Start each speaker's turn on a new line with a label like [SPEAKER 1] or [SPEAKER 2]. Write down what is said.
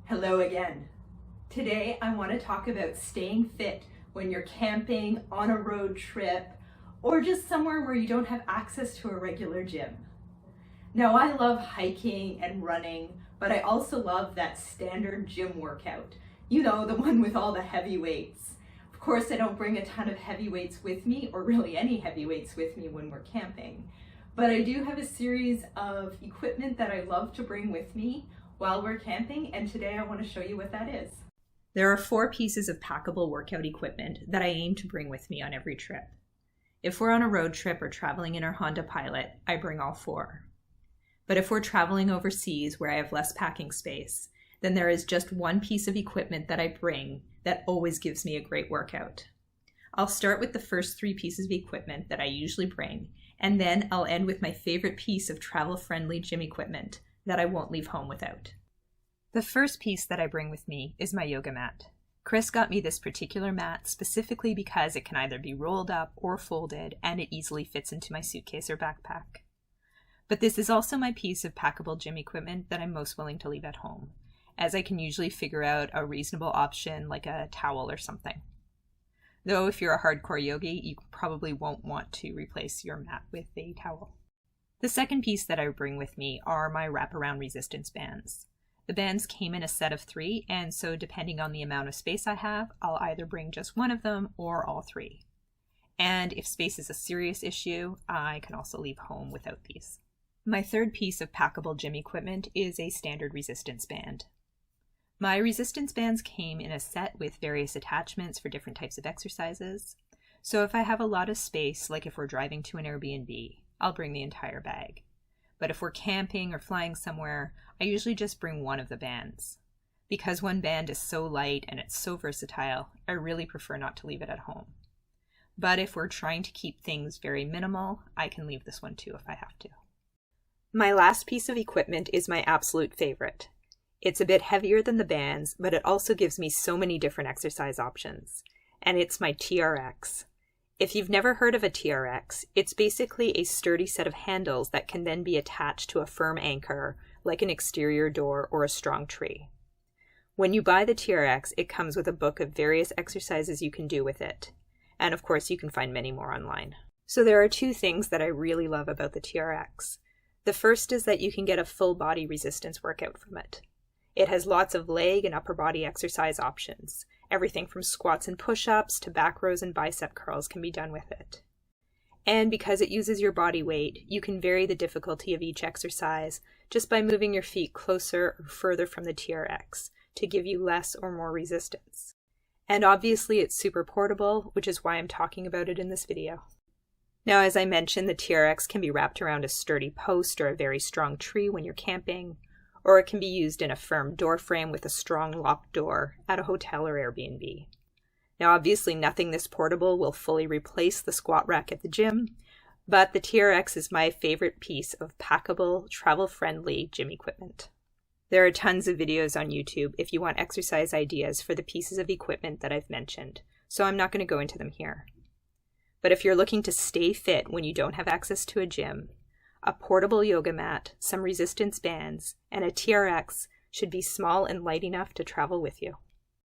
[SPEAKER 1] Hello again. Today I want to talk about staying fit when you're camping, on a road trip, or just somewhere where you don't have access to a regular gym. Now I love hiking and running, but I also love that standard gym workout. You know, the one with all the heavy weights. Of course, I don't bring a ton of heavy weights with me, or really any heavy weights with me when we're camping. But I do have a series of equipment that I love to bring with me while we're camping, and today I want to show you what that is. There are 4 pieces of packable workout equipment that I aim to bring with me on every trip. If we're on a road trip or traveling in our Honda Pilot, I bring all 4. But if we're traveling overseas where I have less packing space, then there is just one piece of equipment that I bring that always gives me a great workout. I'll start with the first 3 pieces of equipment that I usually bring, and then I'll end with my favorite piece of travel-friendly gym equipment that I won't leave home without. The first piece that I bring with me is my yoga mat. Chris got me this particular mat specifically because it can either be rolled up or folded, and it easily fits into my suitcase or backpack. But this is also my piece of packable gym equipment that I'm most willing to leave at home, as I can usually figure out a reasonable option like a towel or something. Though if you're a hardcore yogi, you probably won't want to replace your mat with a towel. The second piece that I bring with me are my wraparound resistance bands. The bands came in a set of 3, and so depending on the amount of space I have, I'll either bring just one of them or all 3. And if space is a serious issue, I can also leave home without these. My third piece of packable gym equipment is a standard resistance band. My resistance bands came in a set with various attachments for different types of exercises. So if I have a lot of space, like if we're driving to an Airbnb, I'll bring the entire bag. But if we're camping or flying somewhere, I usually just bring one of the bands. Because one band is so light and it's so versatile, I really prefer not to leave it at home. But if we're trying to keep things very minimal, I can leave this one too if I have to. My last piece of equipment is my absolute favorite. It's a bit heavier than the bands, but it also gives me so many different exercise options. And it's my TRX. If you've never heard of a TRX, it's basically a sturdy set of handles that can then be attached to a firm anchor, like an exterior door or a strong tree. When you buy the TRX, it comes with a book of various exercises you can do with it. And of course, you can find many more online. So there are 2 things that I really love about the TRX. The first is that you can get a full body resistance workout from it. It has lots of leg and upper body exercise options. Everything from squats and push-ups to back rows and bicep curls can be done with it. And because it uses your body weight, you can vary the difficulty of each exercise just by moving your feet closer or further from the TRX to give you less or more resistance. And obviously it's super portable, which is why I'm talking about it in this video. Now, as I mentioned, the TRX can be wrapped around a sturdy post or a very strong tree when you're camping, or it can be used in a firm door frame with a strong locked door at a hotel or Airbnb. Now, obviously nothing this portable will fully replace the squat rack at the gym, but the TRX is my favorite piece of packable, travel-friendly gym equipment. There are tons of videos on YouTube if you want exercise ideas for the pieces of equipment that I've mentioned, so I'm not going to go into them here. But if you're looking to stay fit when you don't have access to a gym, a portable yoga mat, some resistance bands, and a TRX should be small and light enough to travel with you.